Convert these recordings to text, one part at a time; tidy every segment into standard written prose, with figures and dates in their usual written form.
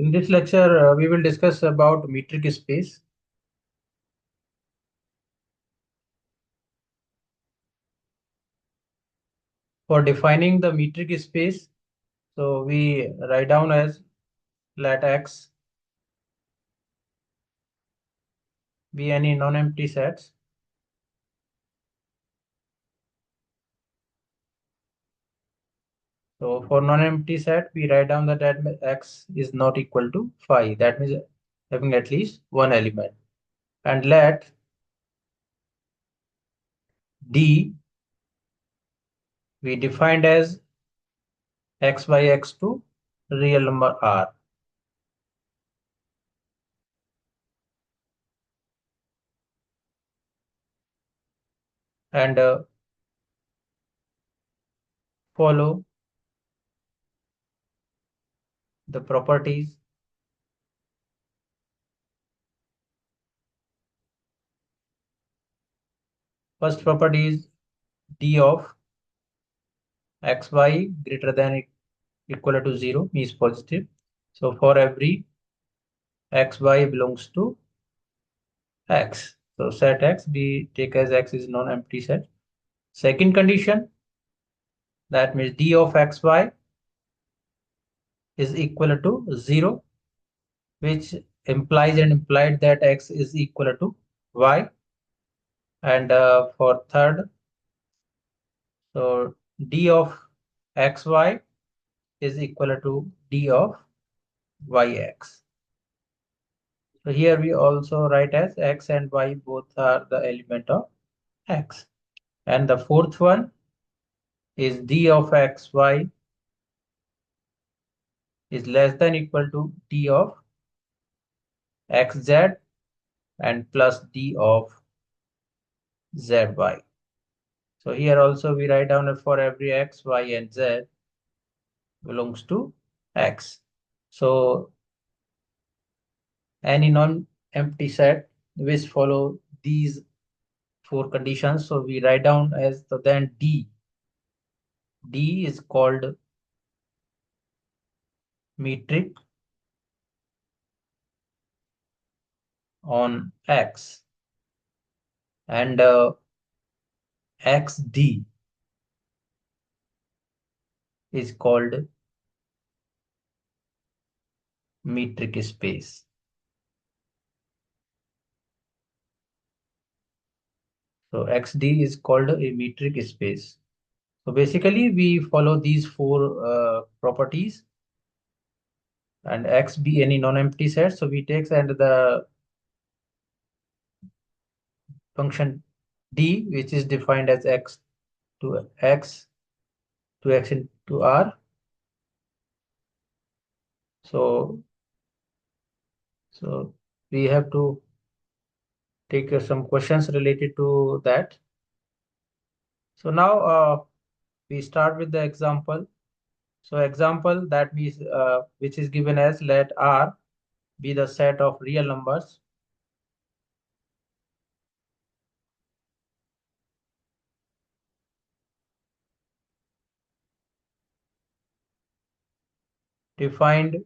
In this lecture, we will discuss about metric space. For defining the metric space, so we write down as let X be any non-empty sets. So for non-empty set, we write down that X is not equal to 5. That means having at least one element. And let D be defined as X by X2 real number R. And follow the properties. First property is D of xy greater than equal to 0 means positive. So for every xy belongs to x. So set x, we take as x is non-empty set. Second condition, that means d of xy is equal to 0, which implies and implied that x is equal to y. And for third, so d of xy is equal to d of yx. So here we also write as x and y both are the element of x. And the fourth one is d of xy is less than equal to d of xz and plus d of zy. So here also we write down that for every x, y, and z belongs to x. So any non-empty set which follow these four conditions. So we write down as then D. D is called metric on X, and XD is called metric space. So XD is called a metric space. So basically we follow these four properties, and X be any non-empty set. So we take and the function D, which is defined as X to X into R. So we have to take some questions related to that. So now we start with the example. So example, that means which is given as let R be the set of real numbers defined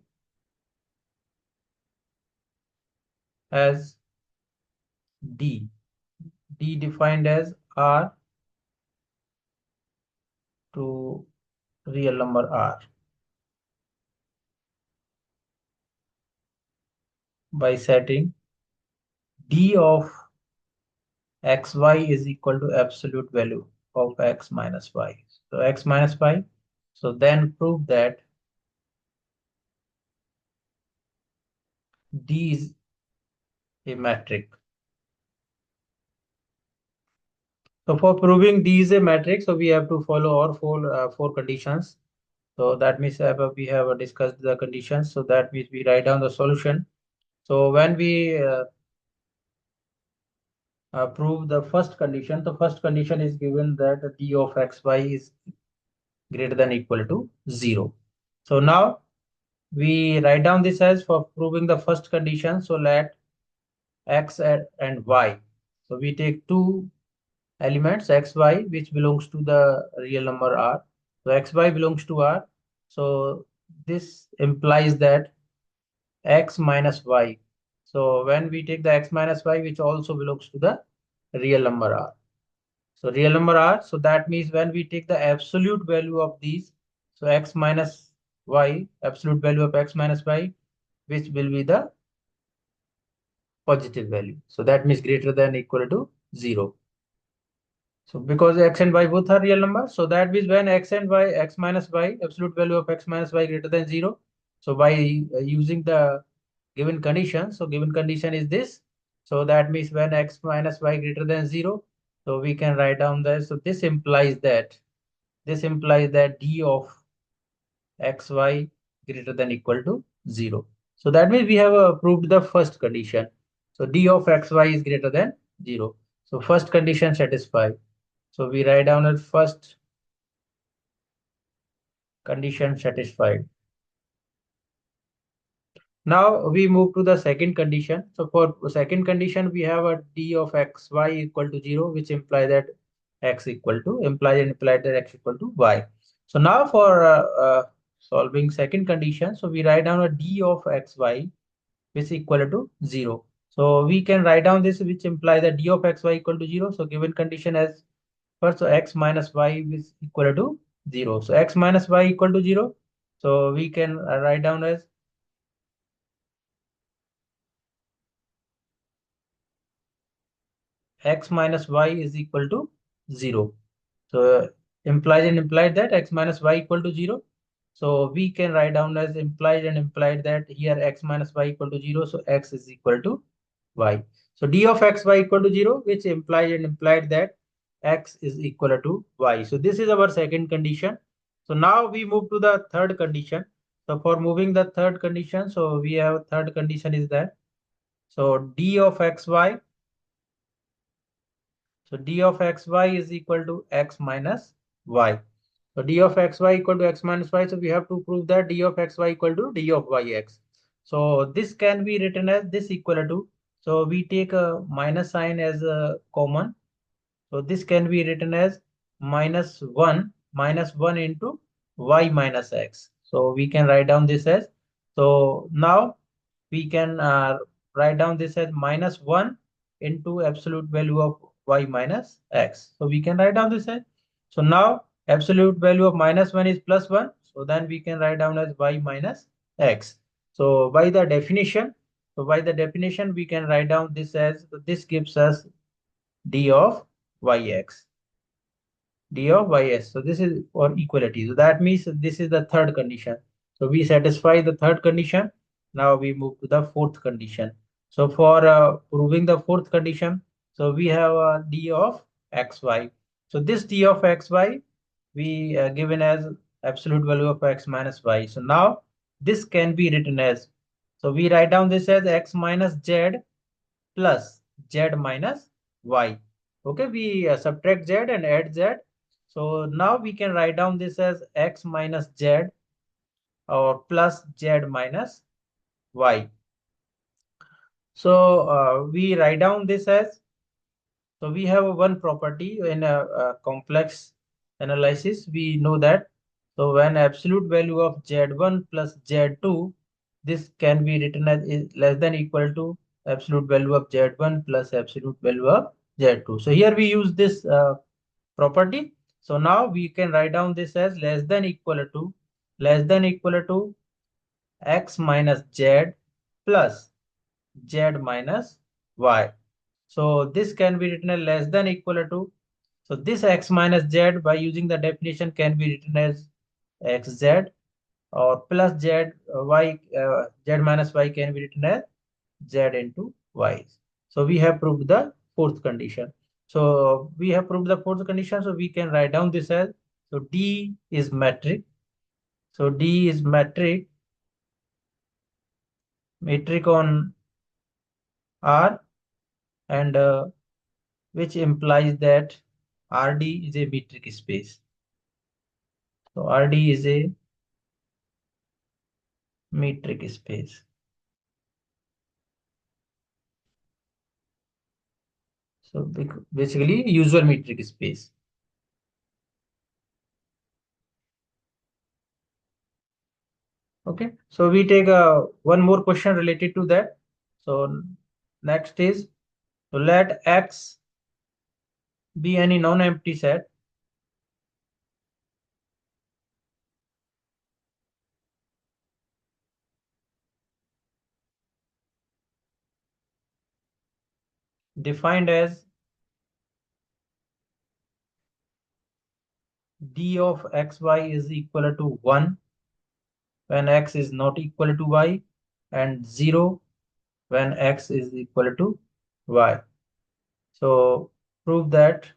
as D. D defined as R to real number R by setting D of xy is equal to absolute value of x minus y. So x minus y. So then prove that D is a metric. So for proving D is a metric, so we have to follow our four conditions. So that means we have discussed the conditions. So that means we write down the solution. So when we prove the first condition, the first condition is given that D of xy is greater than equal to 0. So now we write down this as for proving the first condition. So let x and y. So we take two elements xy which belongs to the real number r. So xy belongs to r. So this implies that x minus y. So when we take the x minus y, which also belongs to the real number r. So real number r, so that means when we take the absolute value of these, so x minus y, absolute value of x minus y, which will be the positive value. So that means greater than equal to 0. So because x and y both are real numbers, so that means when x and y, x minus y, absolute value of x minus y greater than 0. So by using the given condition, so given condition is this. So that means when x minus y greater than 0, so we can write down that. So this implies that d of xy greater than equal to 0. So that means we have proved the first condition. So d of xy is greater than 0. So first condition satisfied. So we write down as first condition satisfied. Now we move to the second condition. So for second condition, we have a d of xy equal to 0, which implies that x equal to, implied that x equal to y. So now for solving second condition, so we write down a d of xy which is equal to 0. So we can write down this, which implies that d of xy equal to 0. So given condition as first, so x minus y is equal to 0. So x minus y equal to 0. So we can write down as x minus y is equal to 0. So implied that x minus y equal to 0. So we can write down as implied that here x minus y equal to 0. So x is equal to y. So d of x y equal to 0, which implied that x is equal to y. So this is our second condition. So now we move to the third condition. So for moving the third condition, so we have third condition is that, so d of xy, so d of xy is equal to x minus y. So d of xy equal to x minus y. So we have to prove that d of xy equal to d of yx. So this can be written as this equal to. So we take a minus sign as a common. So this can be written as minus 1 into y minus x. So we can write down this as, so now we can write down this as minus 1 into absolute value of y minus x. So we can write down this as, so now absolute value of minus 1 is plus 1. So then we can write down as y minus x. So by the definition, we can write down this as, so this gives us d of yx, d of ys. So this is for equality. So that means this is the third condition. So we satisfy the third condition. Now we move to the fourth condition. So for proving the fourth condition, so we have d of xy. So this d of xy we given as absolute value of x minus y. So now this can be written as, so we write down this as x minus z plus z minus y. Okay, we subtract z and add z. So now we can write down this as x minus z or plus z minus y. So we write down this as, so we have one property in a complex analysis. We know that, so when absolute value of z1 plus z2, this can be written as is less than equal to absolute value of z1 plus absolute value of z2. So here we use this property. So now we can write down this as less than equal to x minus z plus z minus y. So this can be written as less than equal to, so this x minus z by using the definition can be written as xz, or plus z z minus y can be written as z into y. So we have proved the fourth condition. So we have proved the fourth condition. So we can write down this as, so D is metric. So D is metric on R, and which implies that RD is a metric space. So RD is a metric space. So basically usual metric space. Okay, so we take one more question related to that. So next is, so let X be any non-empty set defined as d of xy is equal to 1 when x is not equal to y and 0 when x is equal to y. So prove that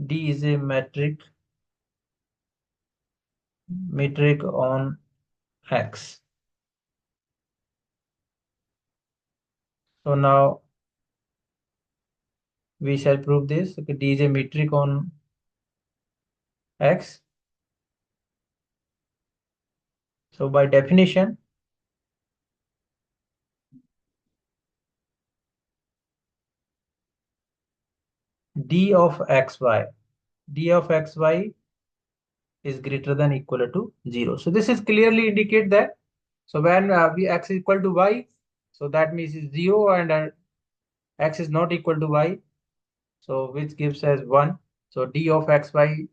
D is a metric on X. So now we shall prove this. Okay, D is a metric on X. So by definition, D of xy, D of xy is greater than equal to 0. So this is clearly indicate that. So when we x is equal to y, so that means it's 0 and x is not equal to y. So which gives us 1. So D of xy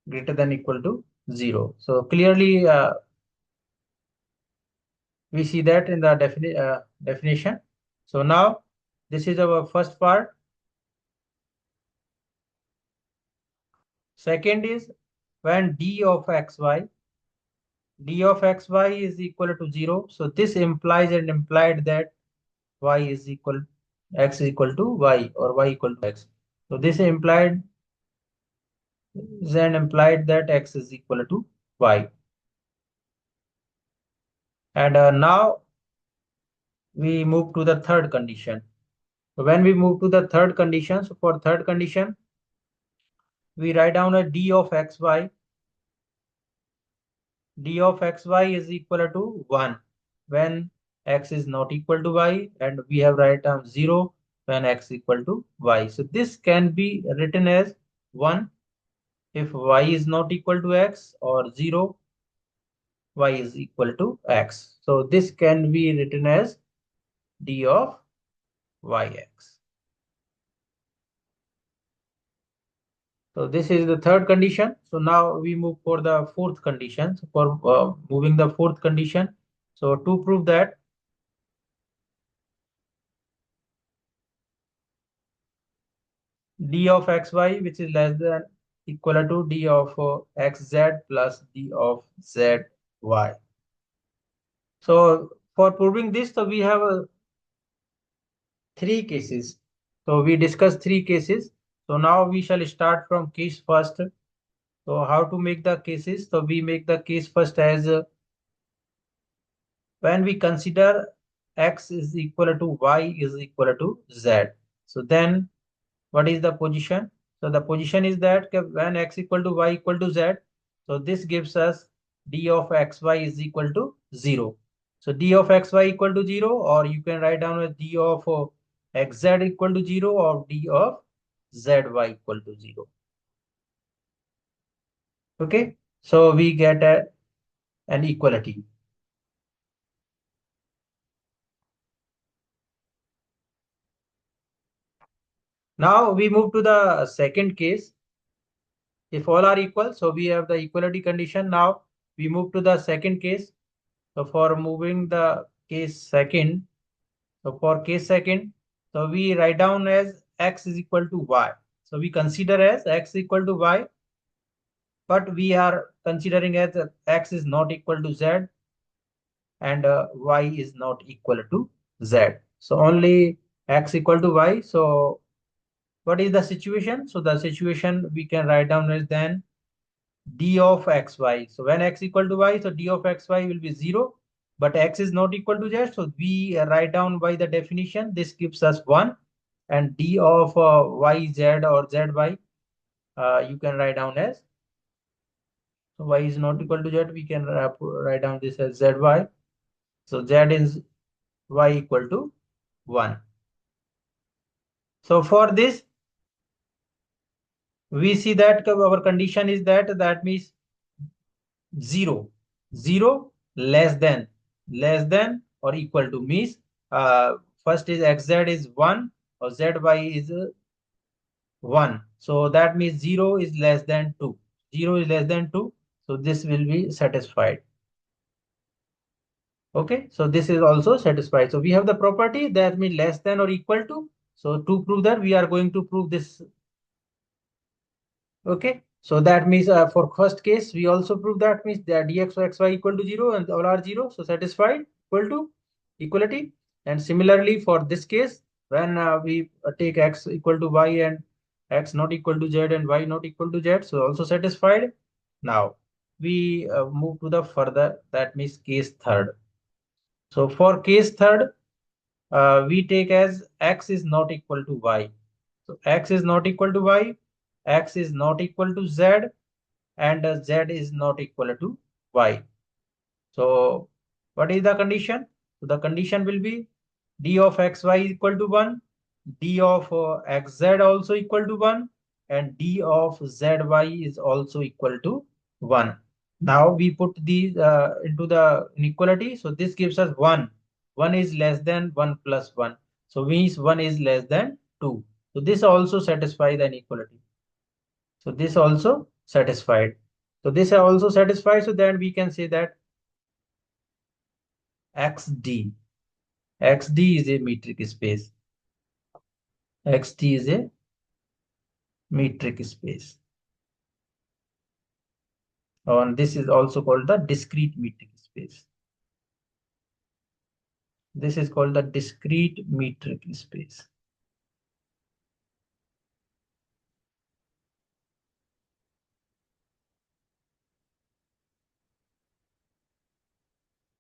greater than equal to 0. So clearly we see that in the definition. So now this is our first part. Second is when d of xy is equal to 0. So this implies and implied that y is equal x is equal to y or y equal to x. So this implied that x is equal to y. And now we move to the third condition. So when we move to the third condition, so for third condition, we write down a d of xy. D of xy is equal to 1 when x is not equal to y, and we have write down 0 when x equal to y. So this can be written as 1 if y is not equal to x, or 0 y is equal to x. So this can be written as d of yx. So this is the third condition. So now we move for the fourth condition. So for moving the fourth condition, so to prove that d of xy, which is less than equal to d of xz plus d of zy. So for proving this, so we have three cases. So we discussed three cases. So now we shall start from case first. So how to make the cases? So we make the case first as when we consider x is equal to y is equal to z. So then what is the position? So the position is that when x equal to y equal to z, so this gives us d of xy is equal to 0. So d of xy equal to 0, or you can write down as d of xz equal to 0 or d of zy equal to 0. Okay, so we get an equality. Now we move to the second case. If all are equal, so we have the equality condition. Now we move to the second case. So for moving the case second, so for case second, so we write down as x is equal to y. So we consider as x equal to y, but we are considering as x is not equal to z and y is not equal to z. So only x equal to y. So what is the situation? So the situation we can write down as then d of xy. So when x equal to y, so d of xy will be 0, but x is not equal to z. So we write down by the definition, this gives us 1, and d of yz or zy, you can write down as, so y is not equal to z, we can write down this as zy. So z is y equal to 1. So for this, we see that our condition is that means 0, 0 less than or equal to means first is xz is 1 or zy is 1. So that means 0 is less than 2. 0 is less than 2. So this will be satisfied. Okay, so this is also satisfied. So we have the property that means less than or equal to. So to prove that, we are going to prove this. Okay, so that means for first case, we also prove that means that dx of xy equal to 0 and all are 0. So satisfied, equal to equality. And similarly for this case, when we take x equal to y and x not equal to z and y not equal to z, so also satisfied. Now we move to the further, that means case third. So for case third, we take as x is not equal to y. So x is not equal to y, x is not equal to z, and z is not equal to y. So what is the condition? So the condition will be d of xy is equal to 1, d of xz also equal to 1, and d of zy is also equal to 1. Now we put these into the inequality. So this gives us 1. 1 is less than 1 plus 1. So means 1 is less than 2. So this also satisfies the inequality. So this also satisfied. So this also satisfied. So then we can say that XD. XD is a metric space. XD is a metric space. And this is also called the discrete metric space. This is called the discrete metric space.